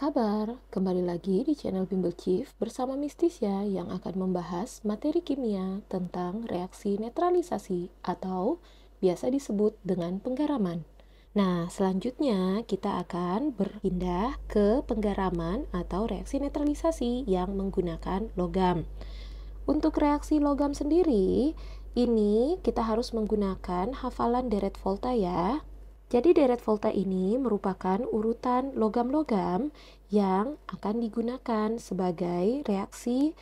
kabar? Kembali lagi di channel Bimbel Chief bersama Mistisya yang akan membahas materi kimia tentang reaksi netralisasi atau biasa disebut dengan penggaraman. Nah, selanjutnya kita akan berpindah ke penggaraman atau reaksi netralisasi yang menggunakan logam. Untuk reaksi logam sendiri, ini kita harus menggunakan hafalan deret volta ya. Jadi deret volta ini merupakan urutan logam-logam yang akan digunakan sebagai reaksi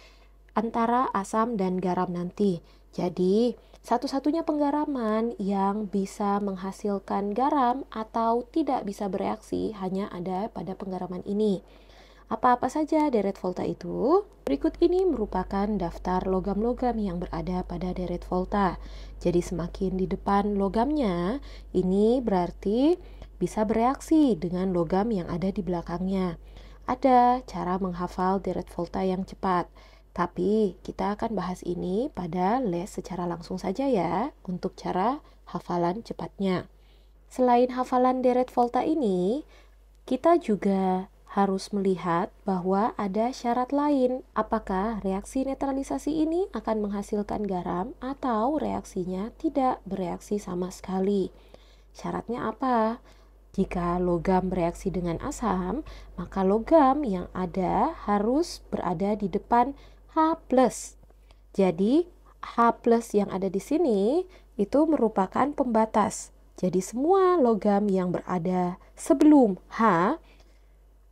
antara asam dan garam nanti. Jadi, satu-satunya penggaraman yang bisa menghasilkan garam atau tidak bisa bereaksi hanya ada pada penggaraman ini. Apa-apa saja deret volta itu? Berikut ini merupakan daftar logam-logam yang berada pada deret volta. Jadi semakin di depan logamnya, ini berarti bisa bereaksi dengan logam yang ada di belakangnya. Ada cara menghafal deret volta yang cepat. Tapi kita akan bahas ini pada les secara langsung saja ya, untuk cara hafalan cepatnya. Selain hafalan deret volta ini, kita juga harus melihat bahwa ada syarat lain. Apakah reaksi netralisasi ini akan menghasilkan garam atau reaksinya tidak bereaksi sama sekali? Syaratnya apa? Jika logam bereaksi dengan asam, maka logam yang ada harus berada di depan H+. Jadi H+ yang ada di sini itu merupakan pembatas. Jadi semua logam yang berada sebelum H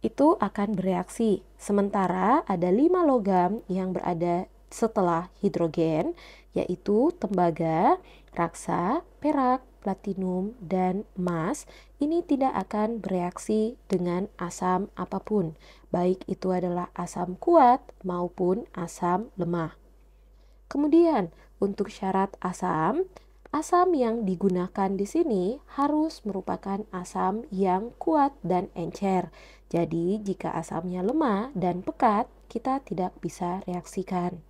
itu akan bereaksi. Sementara ada 5 logam yang berada setelah hidrogen, yaitu tembaga, raksa, perak, platinum, dan emas. Ini tidak akan bereaksi dengan asam apapun, baik itu adalah asam kuat maupun asam lemah. Kemudian, untuk syarat asam, asam yang digunakan di sini harus merupakan asam yang kuat dan encer. Jadi, jika asamnya lemah dan pekat, kita tidak bisa reaksikan.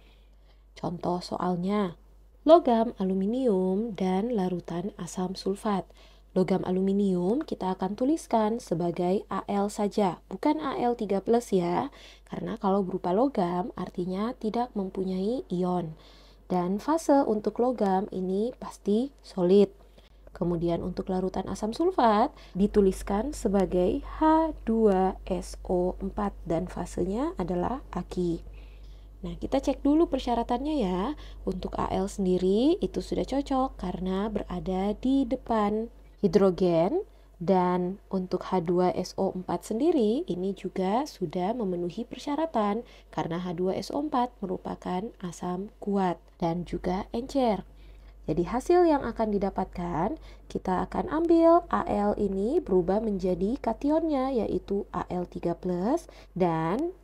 Contoh soalnya, logam aluminium dan larutan asam sulfat. Logam aluminium kita akan tuliskan sebagai Al saja, bukan Al3+ ya. Karena kalau berupa logam artinya tidak mempunyai ion. Dan fase untuk logam ini pasti solid. Kemudian untuk larutan asam sulfat dituliskan sebagai H2SO4 dan fasenya adalah aki. Nah, kita cek dulu persyaratannya ya. Untuk Al sendiri itu sudah cocok karena berada di depan hidrogen, dan untuk H2SO4 sendiri ini juga sudah memenuhi persyaratan karena H2SO4 merupakan asam kuat dan juga encer. Jadi hasil yang akan didapatkan, kita akan ambil Al ini berubah menjadi kationnya yaitu Al3+, dan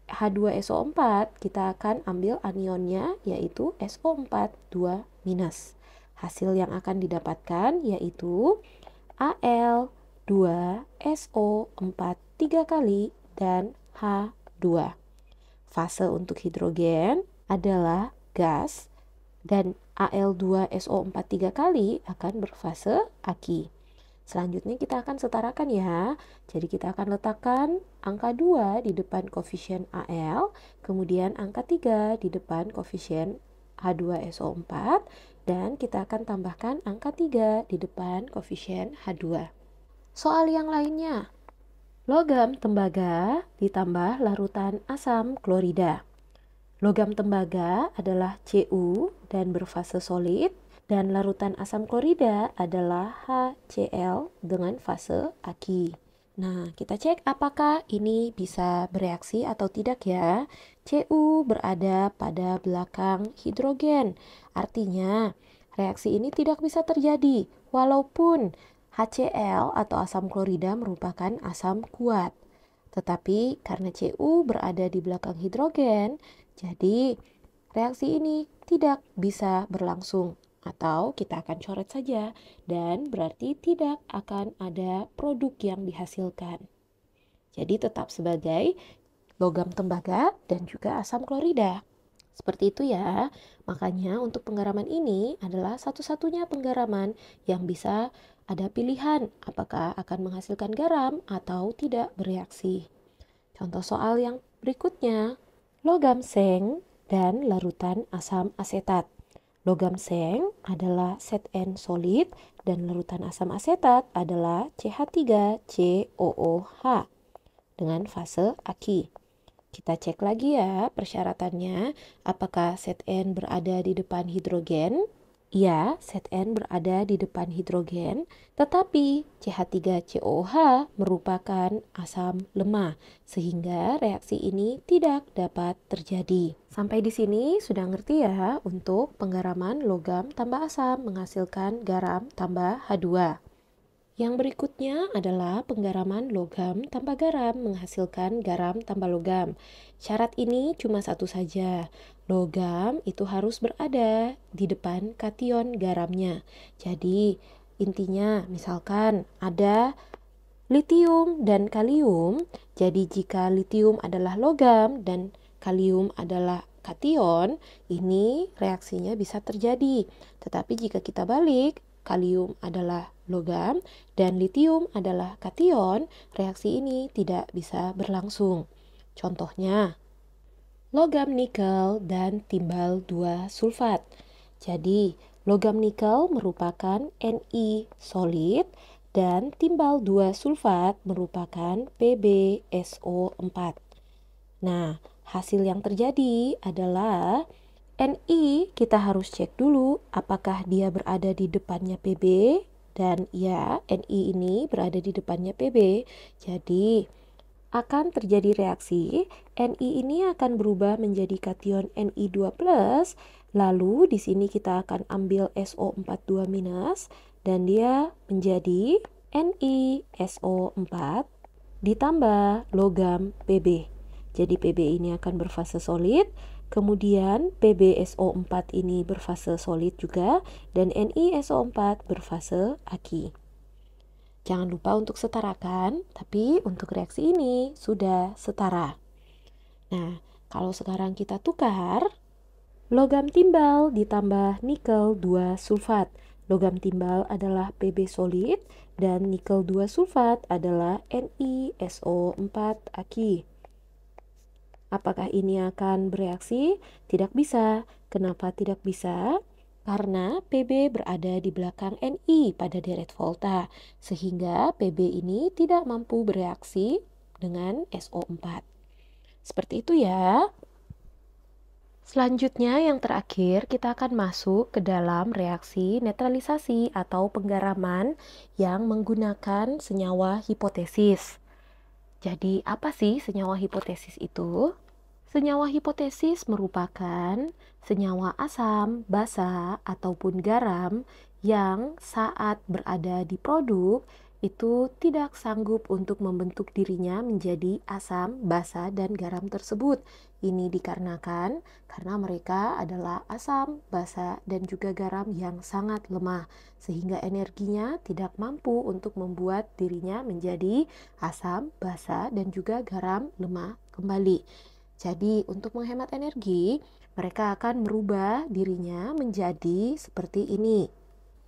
H2SO4 kita akan ambil anionnya yaitu SO4 2-. Hasil yang akan didapatkan yaitu Al2SO4 3 kali dan H2. Fase untuk hidrogen adalah gas dan Al2SO4 3 kali akan berfase aki. Selanjutnya kita akan setarakan ya. Jadi kita akan letakkan angka 2 di depan koefisien Al, kemudian angka 3 di depan koefisien H2SO4, dan kita akan tambahkan angka 3 di depan koefisien H2. Soal yang lainnya, logam tembaga ditambah larutan asam klorida. Logam tembaga adalah Cu dan berfase solid, dan larutan asam klorida adalah HCl dengan fase aki. Nah, kita cek apakah ini bisa bereaksi atau tidak ya. Cu berada pada belakang hidrogen. Artinya, reaksi ini tidak bisa terjadi walaupun HCl atau asam klorida merupakan asam kuat. Tetapi karena Cu berada di belakang hidrogen, jadi reaksi ini tidak bisa berlangsung. Atau kita akan coret saja, dan berarti tidak akan ada produk yang dihasilkan. Jadi tetap sebagai logam tembaga dan juga asam klorida. Seperti itu ya. Makanya untuk penggaraman ini adalah satu-satunya penggaraman yang bisa ada pilihan apakah akan menghasilkan garam atau tidak bereaksi. Contoh soal yang berikutnya, logam seng dan larutan asam asetat. Logam seng adalah Zn solid dan larutan asam asetat adalah CH3COOH dengan fase aki. Kita cek lagi ya persyaratannya, apakah Zn berada di depan hidrogen? Iya, Zn berada di depan hidrogen, tetapi CH3COOH merupakan asam lemah, sehingga reaksi ini tidak dapat terjadi. Sampai di sini sudah ngerti ya untuk penggaraman logam tambah asam menghasilkan garam tambah H2. Yang berikutnya adalah penggaraman logam tambah garam menghasilkan garam tambah logam. Syarat ini cuma satu saja. Logam itu harus berada di depan kation garamnya. Jadi intinya misalkan ada litium dan kalium. Jadi jika litium adalah logam dan kalium adalah kation, ini reaksinya bisa terjadi. Tetapi jika kita balik, kalium adalah logam dan litium adalah kation, reaksi ini tidak bisa berlangsung. Contohnya, logam nikel dan timbal 2 sulfat. Jadi, logam nikel merupakan Ni solid dan timbal 2 sulfat merupakan PbSO4. Nah, hasil yang terjadi adalah Ni kita harus cek dulu apakah dia berada di depannya Pb, dan ya, Ni ini berada di depannya Pb. Jadi akan terjadi reaksi, Ni ini akan berubah menjadi kation Ni2+, lalu di sini kita akan ambil SO42- dan dia menjadi NiSO4 ditambah logam Pb. Jadi Pb ini akan berfase solid, kemudian PbSO4 ini berfase solid juga, dan NiSO4 berfase aki. Jangan lupa untuk setarakan, tapi untuk reaksi ini sudah setara. Nah, kalau sekarang kita tukar, logam timbal ditambah nikel 2 sulfat. Logam timbal adalah Pb solid dan nikel 2 sulfat adalah NiSO4 aki. Apakah ini akan bereaksi? Tidak bisa. Kenapa tidak bisa? Karena Pb berada di belakang Ni pada deret volta, sehingga Pb ini tidak mampu bereaksi dengan SO4. Seperti itu ya. Selanjutnya yang terakhir kita akan masuk ke dalam reaksi netralisasi atau penggaraman yang menggunakan senyawa hipotesis. Jadi apa sih senyawa hipotesis itu? Senyawa hipotesis merupakan senyawa asam, basa, ataupun garam yang saat berada di produk itu tidak sanggup untuk membentuk dirinya menjadi asam, basa, dan garam tersebut. Ini dikarenakan karena mereka adalah asam, basa, dan juga garam yang sangat lemah, sehingga energinya tidak mampu untuk membuat dirinya menjadi asam, basa, dan juga garam lemah kembali. Jadi untuk menghemat energi, mereka akan merubah dirinya menjadi seperti ini.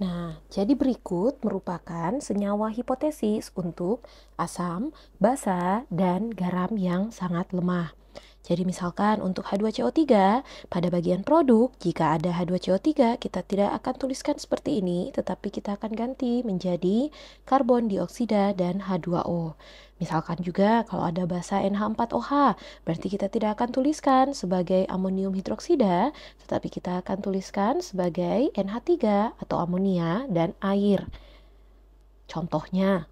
Nah, jadi berikut merupakan senyawa hipotesis untuk asam, basa, dan garam yang sangat lemah. Jadi misalkan untuk H2CO3, pada bagian produk, jika ada H2CO3, kita tidak akan tuliskan seperti ini, tetapi kita akan ganti menjadi karbon dioksida dan H2O. Misalkan juga kalau ada basa NH4OH, berarti kita tidak akan tuliskan sebagai amonium hidroksida, tetapi kita akan tuliskan sebagai NH3 atau amonia dan air. Contohnya,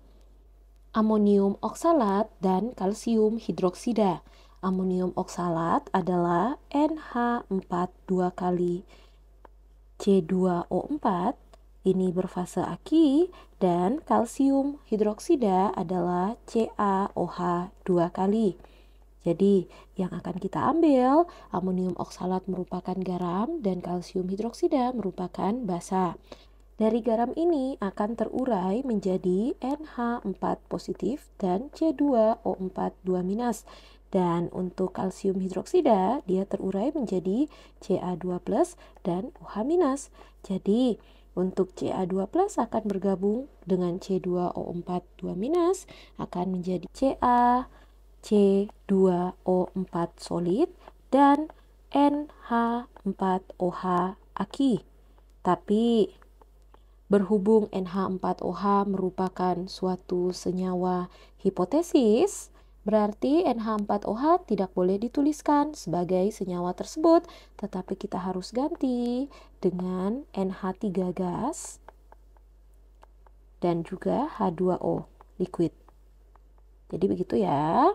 amonium oksalat dan kalsium hidroksida. Amonium oksalat adalah NH4 2 kali C2O4, ini berfase aki, dan kalsium hidroksida adalah CaOH 2 kali. Jadi yang akan kita ambil, amonium oksalat merupakan garam dan kalsium hidroksida merupakan basa. Dari garam ini akan terurai menjadi NH4 positif dan C2O4 2-. Dan untuk kalsium hidroksida, dia terurai menjadi Ca2+ dan OH-. Jadi, untuk Ca2+ akan bergabung dengan C2O4 2- akan menjadi Ca, C2O4 solid dan NH4OH aki. Tapi berhubung NH4OH merupakan suatu senyawa hipotesis, berarti NH4OH tidak boleh dituliskan sebagai senyawa tersebut, tetapi kita harus ganti dengan NH3 gas dan juga H2O liquid. Jadi begitu ya.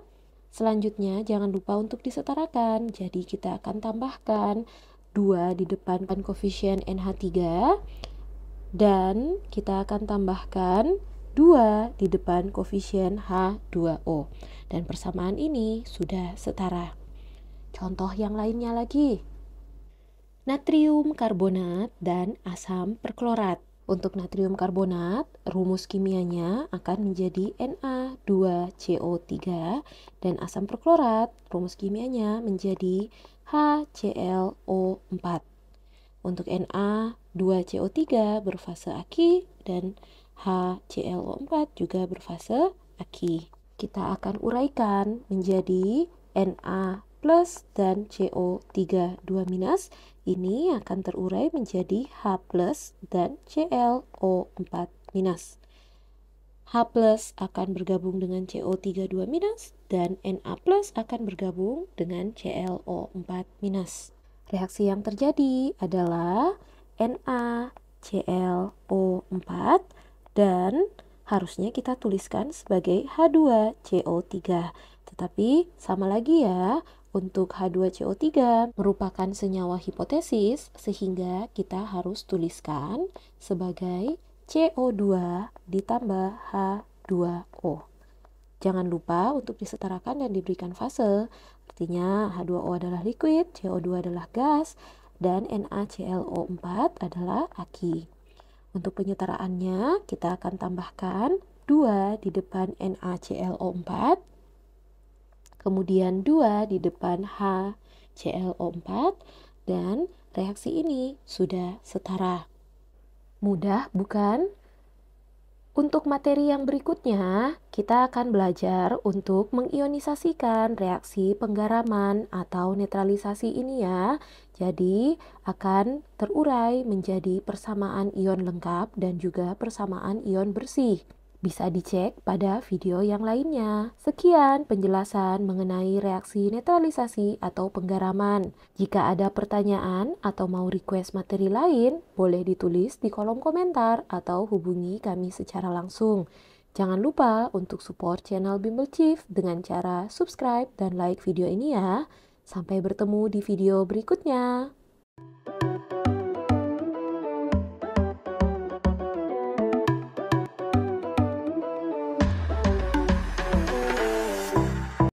Selanjutnya jangan lupa untuk disetarakan. Jadi kita akan tambahkan 2 di depan koefisien NH3 dan kita akan tambahkan 2 di depan koefisien H2O. Dan persamaan ini sudah setara. Contoh yang lainnya lagi. Natrium karbonat dan asam perklorat. Untuk natrium karbonat, rumus kimianya akan menjadi Na2CO3 dan asam perklorat, rumus kimianya menjadi HClO4. Untuk Na2CO3 berfase aki dan HClO4 juga berfase aki. Kita akan uraikan menjadi Na plus dan CO3 2 minus. Ini akan terurai menjadi H plus dan ClO4 minus. H plus akan bergabung dengan CO3 2 minus dan Na plus akan bergabung dengan ClO4 minus. Reaksi yang terjadi adalah NaClO4 dan harusnya kita tuliskan sebagai H2CO3. Tetapi sama lagi ya, untuk H2CO3 merupakan senyawa hipotesis sehingga kita harus tuliskan sebagai CO2 ditambah H2O. Jangan lupa untuk disetarakan dan diberikan fase. Artinya H2O adalah liquid, CO2 adalah gas, dan NaClO4 adalah aki. Untuk penyetaraannya, kita akan tambahkan 2 di depan NaClO4, kemudian 2 di depan HClO4, dan reaksi ini sudah setara. Mudah bukan? Untuk materi yang berikutnya, kita akan belajar untuk mengionisasikan reaksi penggaraman atau netralisasi ini ya. Jadi, akan terurai menjadi persamaan ion lengkap dan juga persamaan ion bersih. Bisa dicek pada video yang lainnya. Sekian penjelasan mengenai reaksi netralisasi atau penggaraman. Jika ada pertanyaan atau mau request materi lain, boleh ditulis di kolom komentar atau hubungi kami secara langsung. Jangan lupa untuk support channel Bimbel Chief dengan cara subscribe dan like video ini ya. Sampai bertemu di video berikutnya.